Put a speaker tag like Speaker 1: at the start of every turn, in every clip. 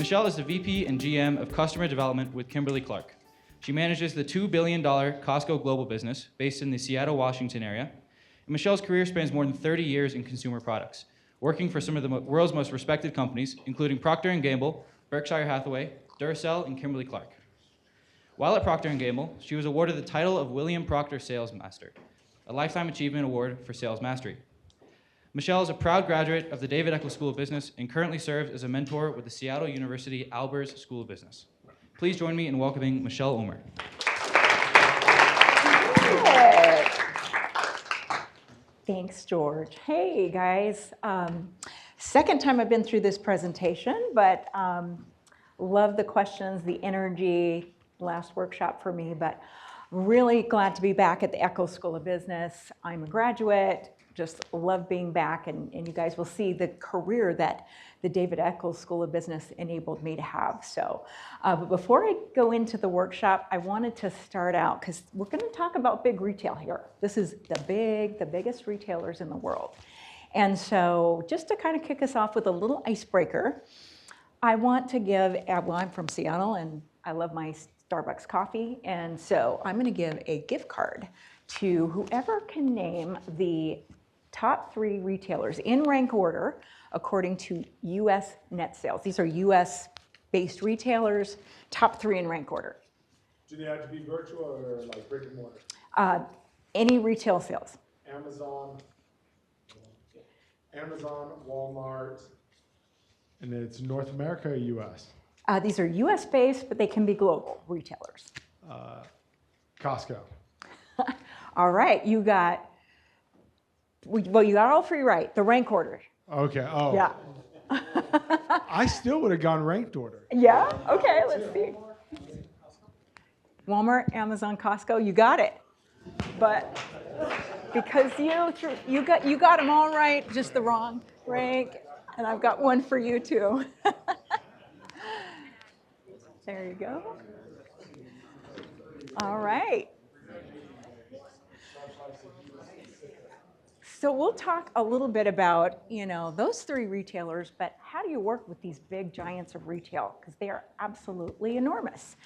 Speaker 1: Michelle is the VP and GM of Customer Development with Kimberly-Clark. She manages the $2 billion Costco global business based in the Seattle, Washington area. And Michelle's career spans more than 30 years in consumer products, working for some of the world's most respected companies, including Procter & Gamble, Berkshire Hathaway, Duracell, and Kimberly-Clark. While at Procter & Gamble, she was awarded the title of William Procter Sales Master, a Lifetime Achievement Award for Sales Mastery. Michelle is a proud graduate of the David Eccles School of Business and currently serves as a mentor with the Seattle University Albers School of Business. Please join me in welcoming Michelle Ulmer.
Speaker 2: Thanks, George. Hey, guys. Second time I've been through this presentation, but love the questions, the energy, last workshop for me, but really glad to be back at the Eccles School of Business. I'm a graduate. Just love being back, and you guys will see the career that the David Eccles School of Business enabled me to have. So, but before I go into the workshop, I wanted to start out, because we're gonna talk about big retail here. This is the biggest retailers in the world. And so just to kind of kick us off with a little icebreaker, I want to give, well, I'm from Seattle, and I love my Starbucks coffee, and so I'm gonna give a gift card to whoever can name the top 3 retailers in rank order according to US net sales. These are US-based retailers, top 3 in rank order.
Speaker 3: Do they have to be virtual or like brick and mortar?
Speaker 2: Any retail sales.
Speaker 3: Amazon, Walmart, and it's North America or US?
Speaker 2: These are US-based, but they can be global retailers.
Speaker 3: Costco.
Speaker 2: All right, you got all 3 right, the rank order.
Speaker 3: Okay, oh.
Speaker 2: Yeah.
Speaker 3: I still would have gone ranked order.
Speaker 2: Yeah, okay, let's see. Walmart, Amazon, Costco, you got it. But because you got them all right, just the wrong rank, and I've got one for you too. There you go. All right. So we'll talk a little bit about, those 3 retailers, but how do you work with these big giants of retail? Because they are absolutely enormous.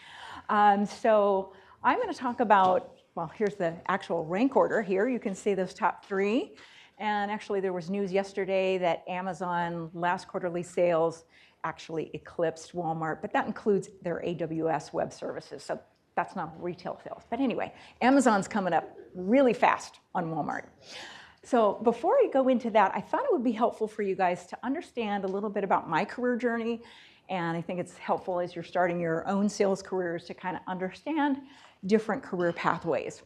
Speaker 2: So I'm going to talk about, well, here's the actual rank order here. You can see those top 3. And actually there was news yesterday that Amazon last quarterly sales actually eclipsed Walmart, but that includes their AWS web services. So that's not retail sales. But anyway, Amazon's coming up really fast on Walmart. So before I go into that, I thought it would be helpful for you guys to understand a little bit about my career journey. And I think it's helpful as you're starting your own sales careers to kind of understand different career pathways.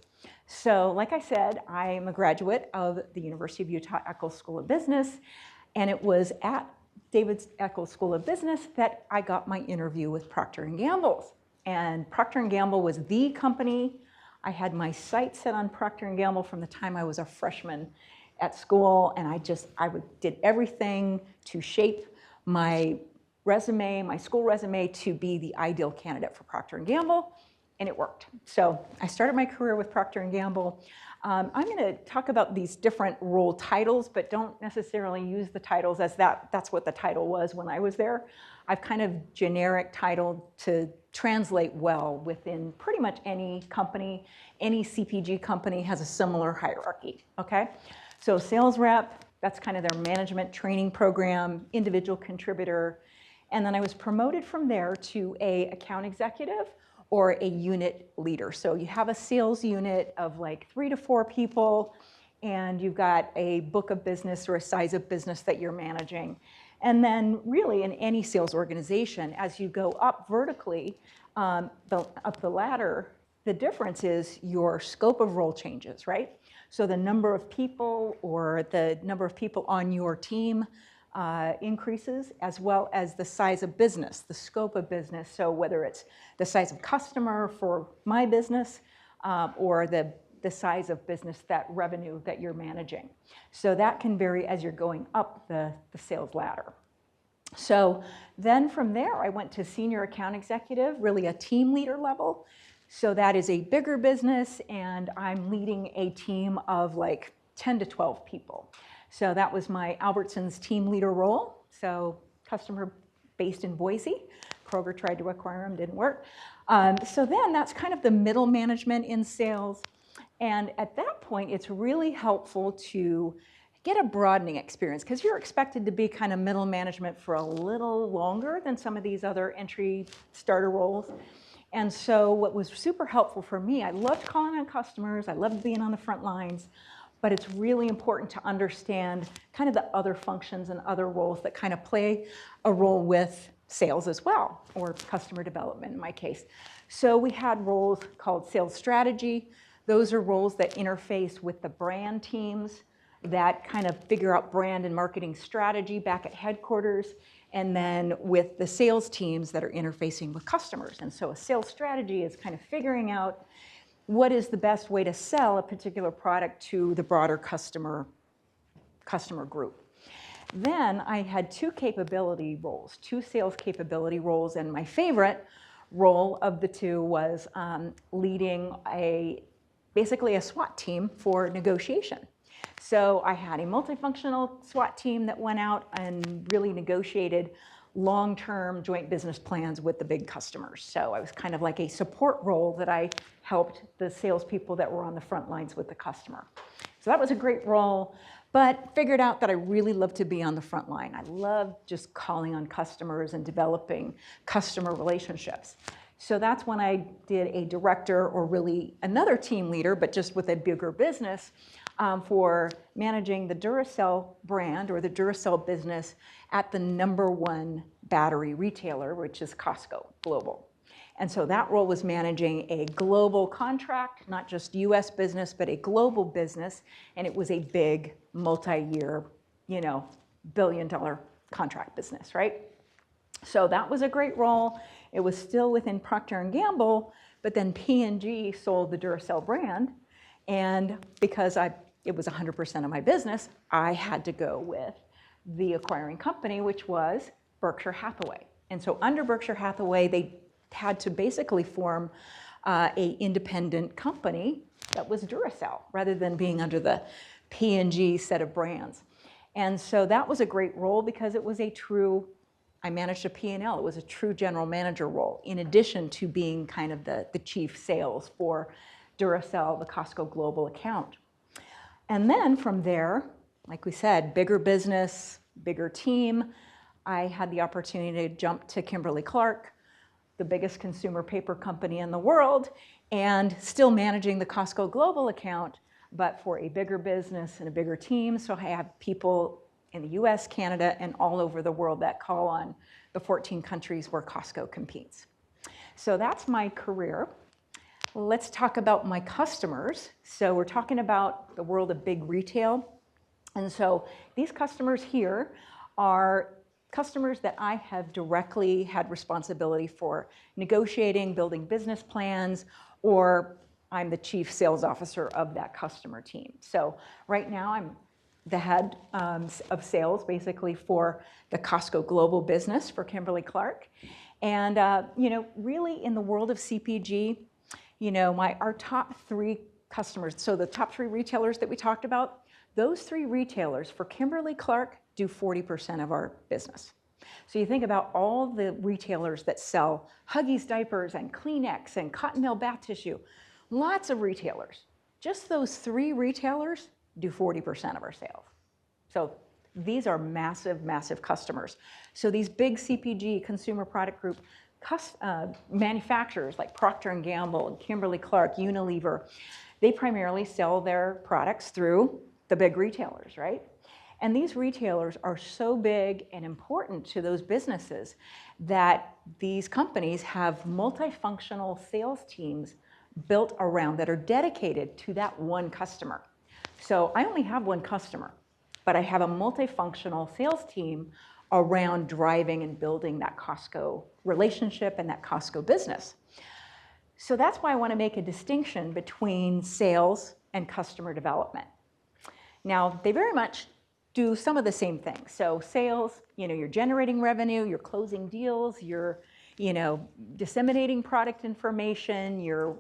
Speaker 2: So like I said, I'm a graduate of the University of Utah Eccles School of Business. And it was at David Eccles School of Business that I got my interview with Procter & Gamble. And Procter & Gamble was the company. I had my sights set on Procter & Gamble from the time I was a freshman at school, and I did everything to shape my resume, my school resume, to be the ideal candidate for Procter & Gamble, and it worked. So I started my career with Procter & Gamble. I'm going to talk about these different role titles, but don't necessarily use the titles as that's what the title was when I was there. I've kind of generic titled to translate well within pretty much any company. Any CPG company has a similar hierarchy, okay? So sales rep, that's kind of their management training program, individual contributor, and then I was promoted from there to a account executive or a unit leader. So you have a sales unit of like 3 to 4 people, and you've got a book of business or a size of business that you're managing. And then really in any sales organization, as you go up vertically, up the ladder, the difference is your scope of role changes, right? So the number of people or the number of people on your team increases, as well as the size of business, the scope of business. So whether it's the size of customer for my business or the size of business, that revenue that you're managing. So that can vary as you're going up the sales ladder. So then from there, I went to senior account executive, really a team leader level. So that is a bigger business, and I'm leading a team of like 10 to 12 people. So that was my Albertsons team leader role. So customer based in Boise. Kroger tried to acquire them, didn't work. So then that's kind of the middle management in sales. And at that point, it's really helpful to get a broadening experience because you're expected to be kind of middle management for a little longer than some of these other entry starter roles. And so what was super helpful for me, I loved calling on customers, I loved being on the front lines, but it's really important to understand kind of the other functions and other roles that kind of play a role with sales as well, or customer development in my case. So we had roles called sales strategy. Those are roles that interface with the brand teams that kind of figure out brand and marketing strategy back at headquarters, and then with the sales teams that are interfacing with customers. And so a sales strategy is kind of figuring out what is the best way to sell a particular product to the broader customer group. Then I had two sales capability roles, and my favorite role of the two was leading basically a SWAT team for negotiation. So I had a multifunctional SWAT team that went out and really negotiated long-term joint business plans with the big customers. So I was kind of like a support role that I helped the salespeople that were on the front lines with the customer. So that was a great role, but figured out that I really love to be on the front line. I love just calling on customers and developing customer relationships. So that's when I did a director, or really another team leader, but just with a bigger business, for managing the Duracell brand or the Duracell business at the #1 battery retailer, which is Costco Global. And so that role was managing a global contract, not just US business, but a global business. And it was a big multi-year, billion-dollar contract business, right? So that was a great role. It was still within Procter & Gamble, but then P&G sold the Duracell brand. And because it was 100% of my business, I had to go with the acquiring company, which was Berkshire Hathaway. And so under Berkshire Hathaway, they had to basically form an independent company that was Duracell, rather than being under the P&G set of brands. And so that was a great role because it was I managed a P&L. It was a true general manager role, in addition to being kind of the chief sales for Duracell, the Costco Global account. And then from there, like we said, bigger business, bigger team. I had the opportunity to jump to Kimberly-Clark, the biggest consumer paper company in the world, and still managing the Costco Global account, but for a bigger business and a bigger team. So I have people in the US, Canada, and all over the world that call on the 14 countries where Costco competes. So that's my career. Let's talk about my customers. So we're talking about the world of big retail. And so these customers here are customers that I have directly had responsibility for negotiating, building business plans, or I'm the chief sales officer of that customer team. So right now I'm the head of sales basically for the Costco Global business for Kimberly-Clark. And really in the world of CPG, our top 3 customers, so the top 3 retailers that we talked about, those 3 retailers for Kimberly-Clark do 40% of our business. So you think about all the retailers that sell Huggies diapers and Kleenex and Cottonelle bath tissue, lots of retailers. Just those 3 retailers do 40% of our sales. So these are massive, massive customers. So these big CPG, consumer product group, manufacturers like Procter & Gamble and Kimberly-Clark, Unilever, they primarily sell their products through the big retailers, right? And these retailers are so big and important to those businesses that these companies have multifunctional sales teams built around that are dedicated to that one customer. So I only have one customer, but I have a multifunctional sales team around driving and building that Costco relationship and that Costco business. So that's why I want to make a distinction between sales and customer development. Now, they very much do some of the same things. So sales, you're generating revenue, you're closing deals, you're, disseminating product information, you're,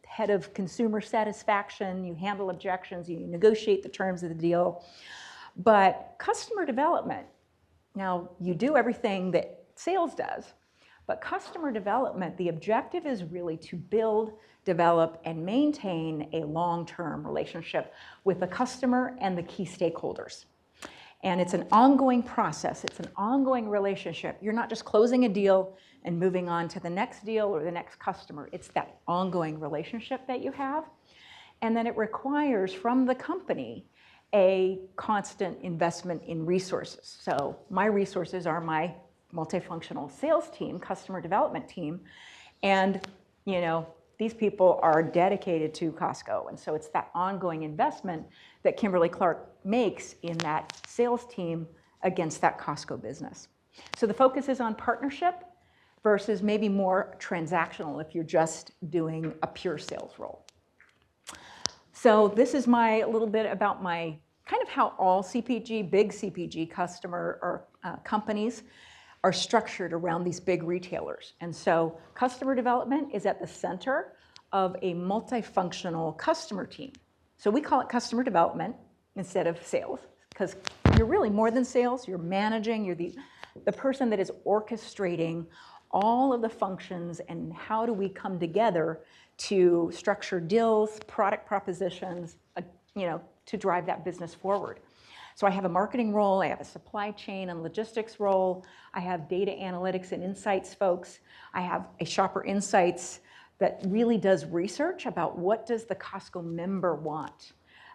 Speaker 2: head of consumer satisfaction, you handle objections, you negotiate the terms of the deal. But customer development, now you do everything that sales does. But customer development, the objective is really to build, develop, and maintain a long-term relationship with the customer and the key stakeholders. And it's an ongoing process. It's an ongoing relationship. You're not just closing a deal and moving on to the next deal or the next customer. It's that ongoing relationship that you have. And then it requires from the company a constant investment in resources. So my resources are my multifunctional sales team, customer development team, and these people are dedicated to Costco. And so it's that ongoing investment that Kimberly-Clark makes in that sales team against that Costco business. So the focus is on partnership versus maybe more transactional if you're just doing a pure sales role. So this is a little bit about my kind of how all CPG, big CPG customer or companies are structured around these big retailers. And so customer development is at the center of a multifunctional customer team. So we call it customer development instead of sales, because you're really more than sales. You're managing, you're the person that is orchestrating all of the functions and how do we come together to structure deals, product propositions, to drive that business forward. So I have a marketing role, I have a supply chain and logistics role, I have data analytics and insights folks, I have a shopper insights that really does research about what does the Costco member want.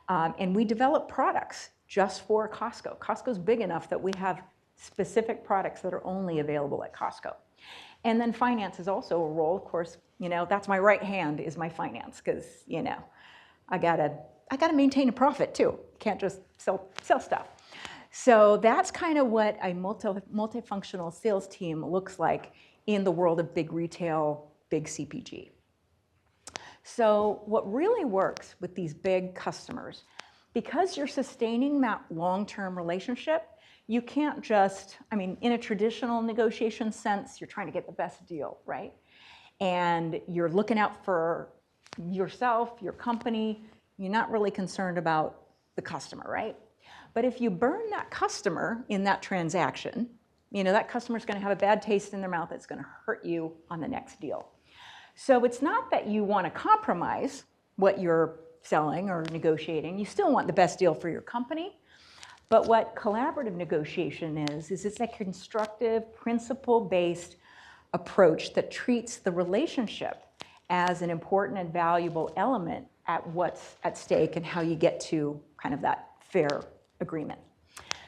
Speaker 2: And we develop products just for Costco. Costco's big enough that we have specific products that are only available at Costco. And then finance is also a role, of course, that's my right hand is my finance, because, I gotta maintain a profit too. Can't just sell stuff. So that's kind of what a multifunctional sales team looks like in the world of big retail, big CPG. So what really works with these big customers, because you're sustaining that long-term relationship, you can't just, in a traditional negotiation sense, you're trying to get the best deal, right? And you're looking out for yourself, your company, you're not really concerned about the customer, right? But if you burn that customer in that transaction, that customer's gonna have a bad taste in their mouth, it's gonna hurt you on the next deal. So it's not that you wanna compromise what you're selling or negotiating, you still want the best deal for your company, but what collaborative negotiation is it's a constructive, principle-based approach that treats the relationship as an important and valuable element at what's at stake and how you get to kind of that fair agreement.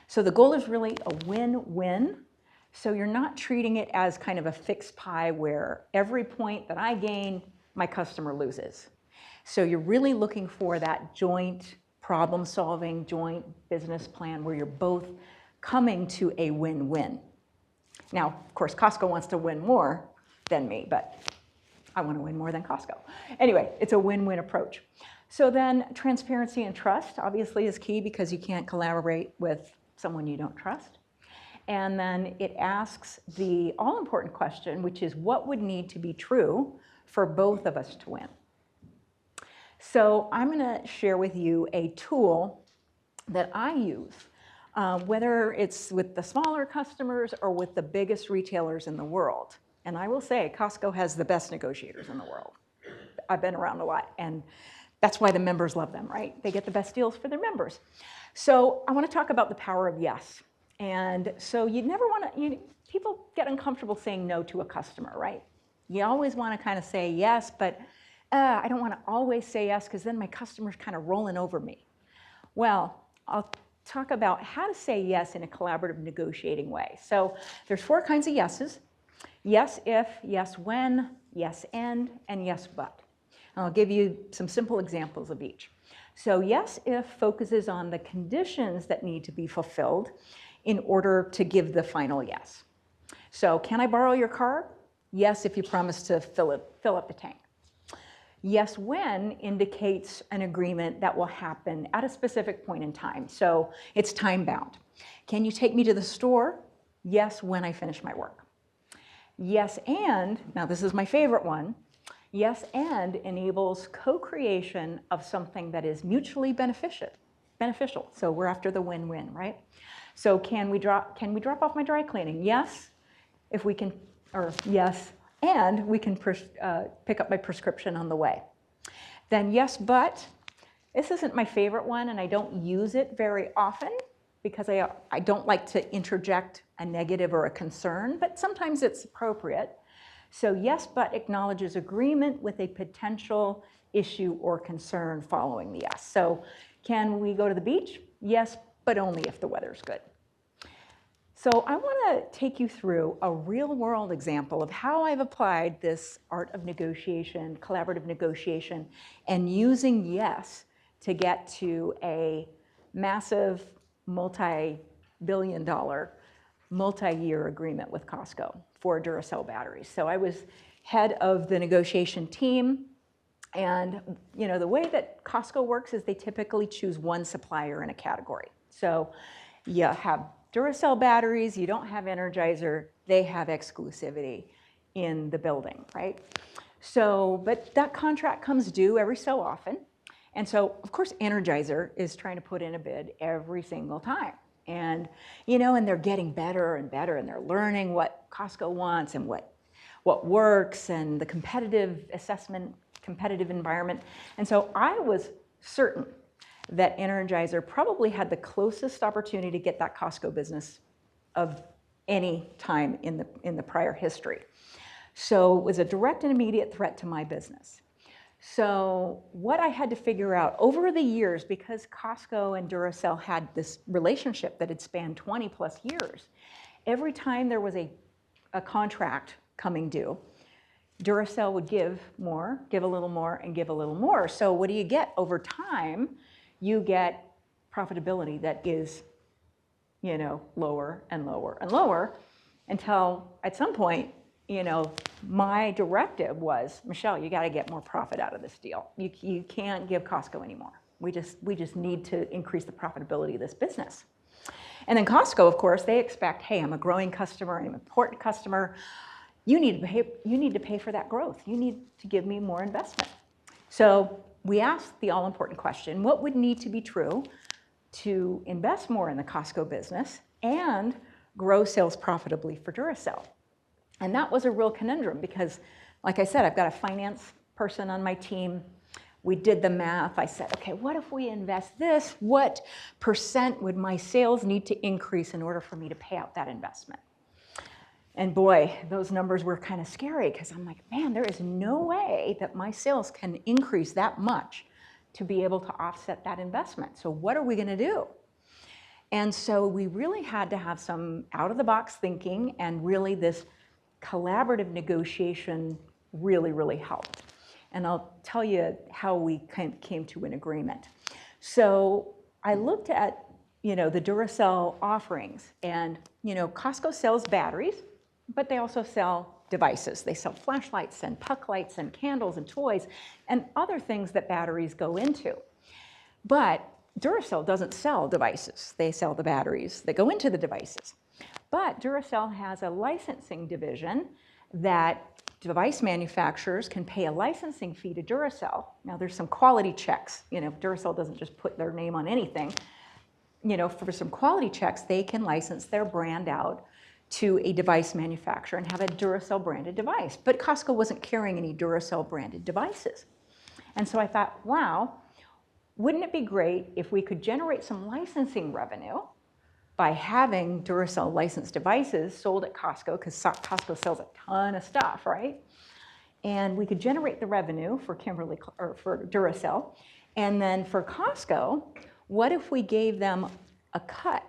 Speaker 2: So the goal is really a win-win. So you're not treating it as kind of a fixed pie where every point that I gain, my customer loses. So you're really looking for that joint problem-solving, joint business plan where you're both coming to a win-win. Now, of course, Costco wants to win more than me, but I want to win more than Costco. Anyway, it's a win-win approach. So then transparency and trust obviously is key because you can't collaborate with someone you don't trust. And then it asks the all-important question, which is what would need to be true for both of us to win? So I'm going to share with you a tool that I use, whether it's with the smaller customers or with the biggest retailers in the world. And I will say Costco has the best negotiators in the world. I've been around a lot, and that's why the members love them, right? They get the best deals for their members. So I want to talk about the power of yes. And so you never want to, people get uncomfortable saying no to a customer, right? You always want to kind of say yes, but I don't want to always say yes because then my customer's kind of rolling over me. Well, I'll talk about how to say yes in a collaborative negotiating way. So there's 4 kinds of yeses. Yes if, yes when, yes and yes but. And I'll give you some simple examples of each. So yes if focuses on the conditions that need to be fulfilled in order to give the final yes. So can I borrow your car? Yes, if you promise to fill up the tank. Yes when indicates an agreement that will happen at a specific point in time. So it's time bound. Can you take me to the store? Yes, when I finish my work. Yes and, now this is my favorite one, yes and enables co-creation of something that is mutually beneficial. So we're after the win-win, right? So can we drop off my dry cleaning? Yes, if we can, or yes, and we can pick up my prescription on the way. Then yes, but this isn't my favorite one, and I don't use it very often because I don't like to interject a negative or a concern, but sometimes it's appropriate. So yes, but acknowledges agreement with a potential issue or concern following the yes. So can we go to the beach? Yes, but only if the weather's good. So I want to take you through a real-world example of how I've applied this art of negotiation, collaborative negotiation, and using yes to get to a massive multi-billion-dollar, multi-year agreement with Costco for Duracell batteries. So I was head of the negotiation team, and the way that Costco works is they typically choose one supplier in a category. So you have Duracell batteries, you don't have Energizer, they have exclusivity in the building, right? So, but that contract comes due every so often. And so, of course, Energizer is trying to put in a bid every single time. And, and they're getting better and better, and they're learning what Costco wants and what works, and the competitive assessment, competitive environment. And so I was certain that Energizer probably had the closest opportunity to get that Costco business of any time in the prior history. So it was a direct and immediate threat to my business. So what I had to figure out over the years, because Costco and Duracell had this relationship that had spanned 20 plus years, every time there was a contract coming due, Duracell would give more, give a little more, and give a little more. So what do you get over time? You get profitability that is, lower and lower and lower until at some point, my directive was, Michelle, you got to get more profit out of this deal. You can't give Costco anymore. We just need to increase the profitability of this business. And then Costco, of course, they expect, hey, I'm a growing customer, I'm an important customer. You need to pay for that growth. You need to give me more investment. So we asked the all-important question, what would need to be true to invest more in the Costco business and grow sales profitably for Duracell? And that was a real conundrum because, like I said, I've got a finance person on my team. We did the math. I said, okay, what if we invest this? What percent would my sales need to increase in order for me to pay out that investment? And boy, those numbers were kind of scary because I'm like, man, there is no way that my sales can increase that much to be able to offset that investment. So what are we going to do? And so we really had to have some out-of-the-box thinking, and really this collaborative negotiation really, really helped. And I'll tell you how we came to an agreement. So I looked at, the Duracell offerings, and, Costco sells batteries, but they also sell devices. They sell flashlights and puck lights and candles and toys and other things that batteries go into. But Duracell doesn't sell devices. They sell the batteries that go into the devices. But Duracell has a licensing division that device manufacturers can pay a licensing fee to Duracell. Now there's some quality checks. Duracell doesn't just put their name on anything. For some quality checks, they can license their brand out to a device manufacturer and have a Duracell branded device. But Costco wasn't carrying any Duracell branded devices. And so I thought, wow, wouldn't it be great if we could generate some licensing revenue by having Duracell licensed devices sold at Costco, because Costco sells a ton of stuff, right? And we could generate the revenue for for Duracell. And then for Costco, what if we gave them a cut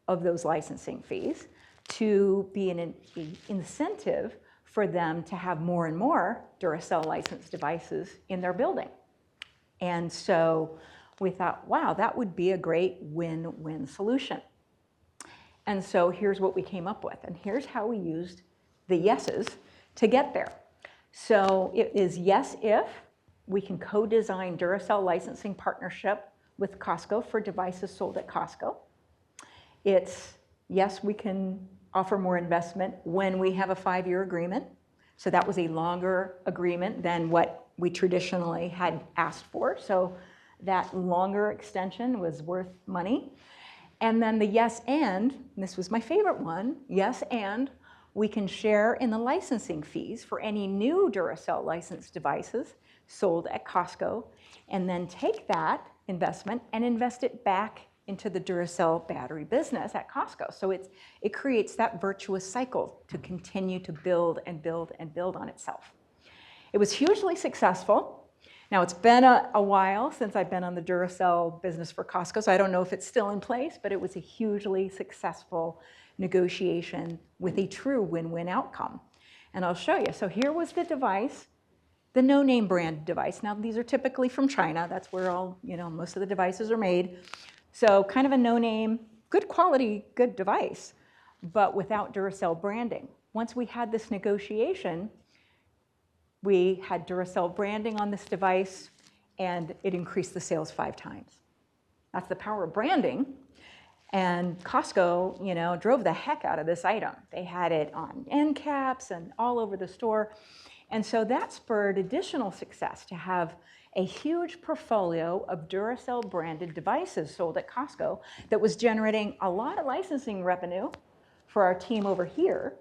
Speaker 2: of those licensing fees to be an incentive for them to have more and more Duracell licensed devices in their building? And so we thought, wow, that would be a great win-win solution. And so here's what we came up with, and here's how we used the yeses to get there. So it is yes if we can co-design Duracell licensing partnership with Costco for devices sold at Costco. It's yes, we can offer more investment when we have a 5-year agreement. So that was a longer agreement than what we traditionally had asked for. So that longer extension was worth money. And then the yes and this was my favorite one, yes and we can share in the licensing fees for any new Duracell licensed devices sold at Costco, and then take that investment and invest it back into the Duracell battery business at Costco. So it creates that virtuous cycle to continue to build and build and build on itself. It was hugely successful. Now, it's been a while since I've been on the Duracell business for Costco, so I don't know if it's still in place, but it was a hugely successful negotiation with a true win-win outcome. And I'll show you. So here was the device, the no-name brand device. Now, these are typically from China. That's where all, most of the devices are made. So kind of a no-name, good quality, good device, but without Duracell branding. Once we had this negotiation, we had Duracell branding on this device, and it increased the sales 5 times. That's the power of branding. And Costco, drove the heck out of this item. They had it on end caps and all over the store. And so that spurred additional success to have a huge portfolio of Duracell branded devices sold at Costco that was generating a lot of licensing revenue for our team over here.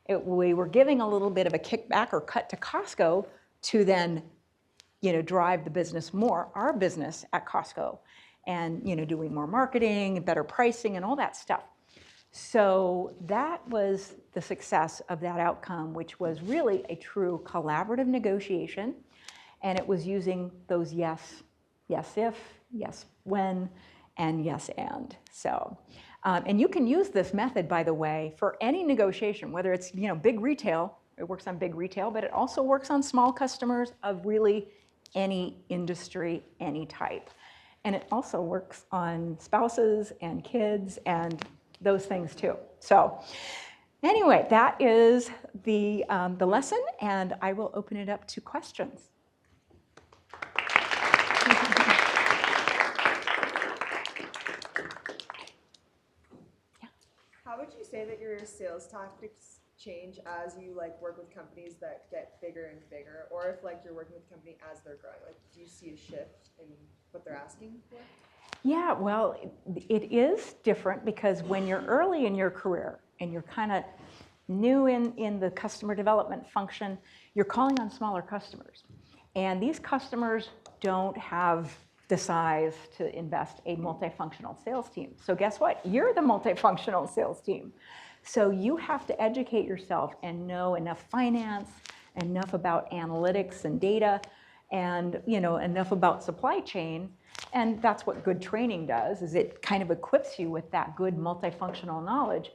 Speaker 2: We were giving a little bit of a kickback or cut to Costco to then, drive the business more, our business at Costco, and, doing more marketing and better pricing and all that stuff. So that was the success of that outcome, which was really a true collaborative negotiation. And it was using those yes if, yes when, and yes and. So, and you can use this method, by the way, for any negotiation, whether it's big retail. It works on big retail, but it also works on small customers of really any industry, any type. And it also works on spouses and kids and those things too. So anyway, that is the lesson, and I will open it up to questions.
Speaker 4: How would you say that your sales tactics change as you work with companies that get bigger and bigger, or if you're working with a company as they're growing? Do you see a shift in what they're asking for?
Speaker 2: Yeah, well, it is different because when you're early in your career and you're kind of new in the customer development function, you're calling on smaller customers. And these customers don't have the size to invest a multifunctional sales team. So guess what? You're the multifunctional sales team. So you have to educate yourself and know enough finance, enough about analytics and data, and enough about supply chain. And that's what good training does, is it kind of equips you with that good multifunctional knowledge.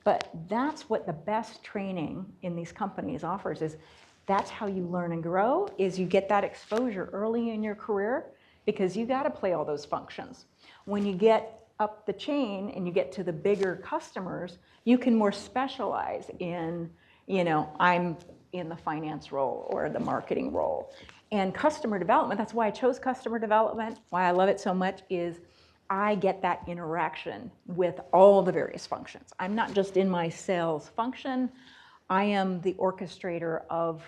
Speaker 2: But that's what the best training in these companies offers, is that's how you learn and grow, is you get that exposure early in your career, because you got to play all those functions. When you get up the chain and you get to the bigger customers, you can more specialize in, I'm in the finance role or the marketing role. And customer development, that's why I chose customer development, why I love it so much, is I get that interaction with all the various functions. I'm not just in my sales function, I am the orchestrator of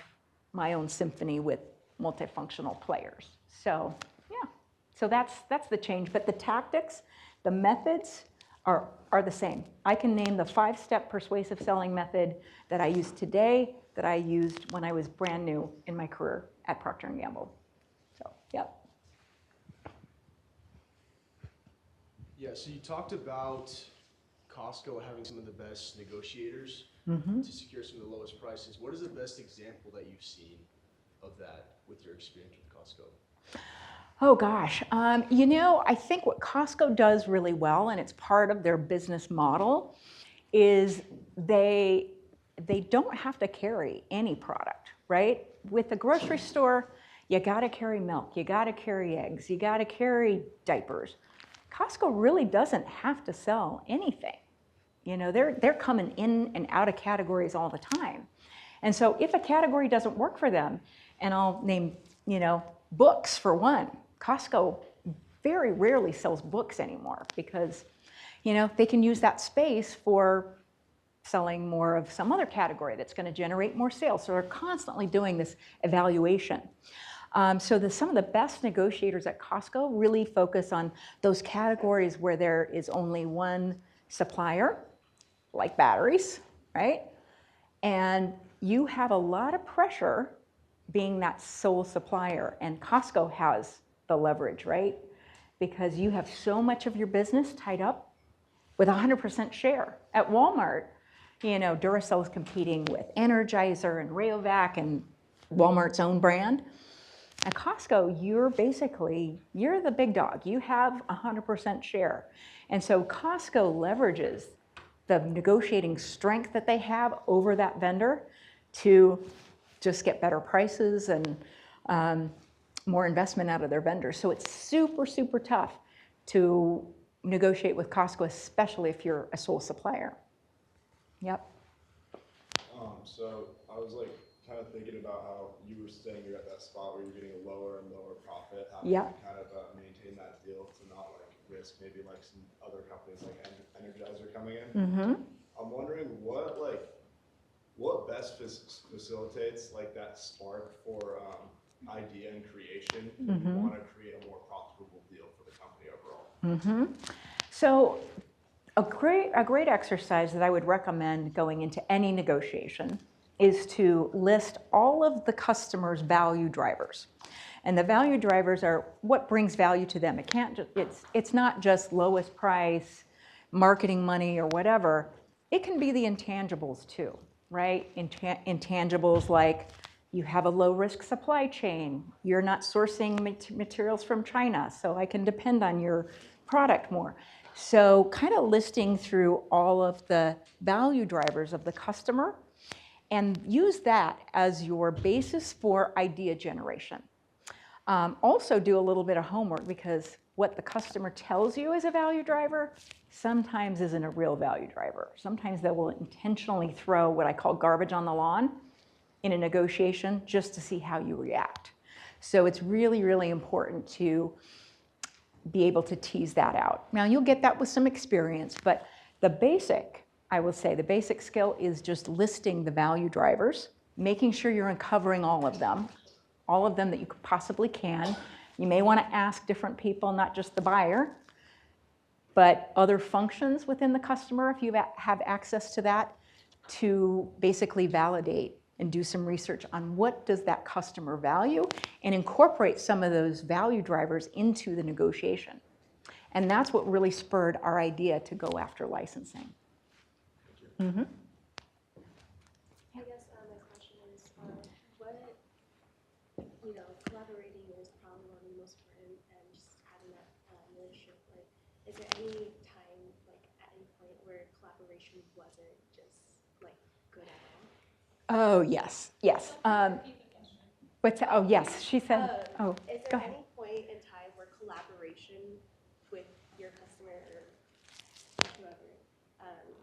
Speaker 2: my own symphony with multifunctional players. So yeah, so that's the change. But the tactics, the methods are the same. I can name the 5-step persuasive selling method that I use today that I used when I was brand new in my career at Procter & Gamble. So, yep.
Speaker 5: Yeah, so you talked about Costco having some of the best negotiators to secure some of the lowest prices. What is the best example that you've seen of that with your experience with Costco?
Speaker 2: Oh gosh, I think what Costco does really well, and it's part of their business model, is they don't have to carry any product, right? With the grocery store, you gotta carry milk, you gotta carry eggs, you gotta carry diapers. Costco really doesn't have to sell anything. They're coming in and out of categories all the time. And so if a category doesn't work for them, and I'll name, books for one, Costco very rarely sells books anymore because, they can use that space for selling more of some other category that's going to generate more sales. So they're constantly doing this evaluation. So some of the best negotiators at Costco really focus on those categories where there is only one supplier, like batteries, right? And you have a lot of pressure being that sole supplier, and Costco has the leverage, right? Because you have so much of your business tied up with 100% share. At Walmart, you know, Duracell is competing with Energizer and Rayovac and Walmart's own brand. At Costco, you're the big dog. You have 100% share. And so Costco leverages the negotiating strength that they have over that vendor to just get better prices and more investment out of their vendors. So it's super, super tough to negotiate with Costco, especially if you're a sole supplier. Yep.
Speaker 6: So I was like kind of thinking about how you were saying you're at that spot where you're getting a lower and lower profit. How can you kind of maintain that deal to not like risk maybe like some other companies like Energizer coming in?
Speaker 2: Mm-hmm.
Speaker 6: I'm wondering what best facilitates like that spark for idea and creation when you want to create a more profitable deal for the company overall.
Speaker 2: Mm-hmm. So a great exercise that I would recommend going into any negotiation is to list all of the customer's value drivers. And the value drivers are what brings value to them. It's not just lowest price, marketing money, or whatever. It can be the intangibles too, right? Intangibles like you have a low-risk supply chain. You're not sourcing materials from China, so I can depend on your product more. So kind of listing through all of the value drivers of the customer and use that as your basis for idea generation. Also do a little bit of homework, because what the customer tells you is a value driver sometimes isn't a real value driver. Sometimes they will intentionally throw what I call garbage on the lawn in a negotiation just to see how you react. So it's really, really important to be able to tease that out. Now you'll get that with some experience, but I will say the basic skill is just listing the value drivers, making sure you're uncovering all of them that you possibly can. You may want to ask different people, not just the buyer, but other functions within the customer, if you have access to that, to basically validate and do some research on what does that customer value and incorporate some of those value drivers into the negotiation. And that's what really spurred our idea to go after licensing. Mm-hmm.
Speaker 7: I guess my question is, collaborating is probably one of the most important, and just having that relationship. Like, is there any time, like at any point, where collaboration wasn't just like good at all?
Speaker 2: Oh yes, yes. Yes, she said.
Speaker 7: Is
Speaker 2: Go
Speaker 7: there
Speaker 2: ahead.
Speaker 7: any point in time where collaboration with your customer or whoever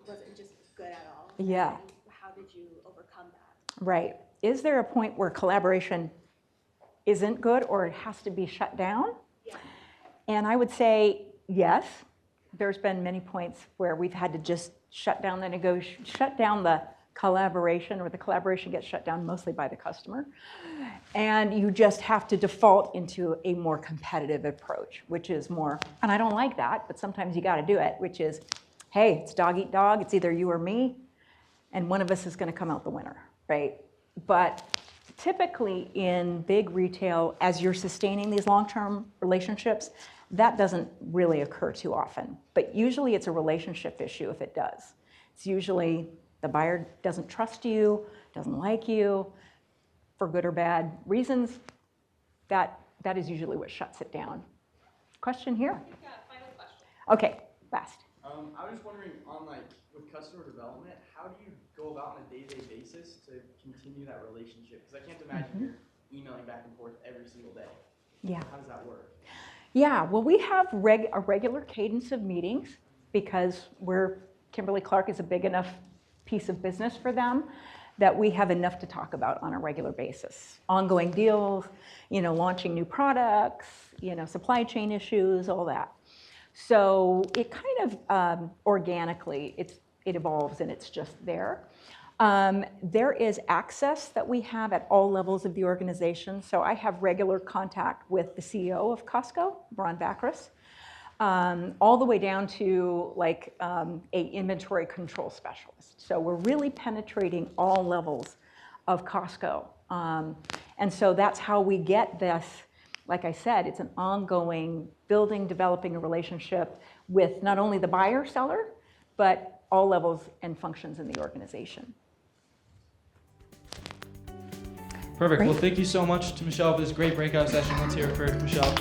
Speaker 7: wasn't just good at all?
Speaker 2: Yeah.
Speaker 7: And how did you overcome that?
Speaker 2: Right. Is there a point where collaboration isn't good or it has to be shut down?
Speaker 7: Yeah.
Speaker 2: And I would say yes. There's been many points where we've had to just shut down the collaboration, or the collaboration gets shut down mostly by the customer. And you just have to default into a more competitive approach, which is more, and I don't like that, but sometimes you got to do it, which is, hey, it's dog eat dog. It's either you or me, and one of us is going to come out the winner, right? But typically in big retail, as you're sustaining these long-term relationships, that doesn't really occur too often. But usually it's a relationship issue if it does. It's usually the buyer doesn't trust you, doesn't like you, for good or bad reasons. That is usually what shuts it down. Question here?
Speaker 8: Yeah, final question.
Speaker 2: Okay, last.
Speaker 1: I was just wondering, with customer development, how do you go about on a day-to-day basis to continue that relationship? Because I can't imagine you're emailing back and forth every single day.
Speaker 2: Yeah.
Speaker 1: How does that work?
Speaker 2: Yeah, well, we have a regular cadence of meetings because Kimberly-Clark is a big enough piece of business for them that we have enough to talk about on a regular basis. Ongoing deals, launching new products, supply chain issues, all that. So it kind of organically, it evolves and it's just there. There is access that we have at all levels of the organization. So I have regular contact with the CEO of Costco, Brian Bacchus. all the way down to like a inventory control specialist. So we're really penetrating all levels of Costco. And so that's how we get this, like I said, it's an ongoing building, developing a relationship with not only the buyer, seller, but all levels and functions in the organization.
Speaker 1: Perfect.
Speaker 2: Great.
Speaker 1: Well, thank you so much to Michelle for this great breakout session. Let's hear it for Michelle.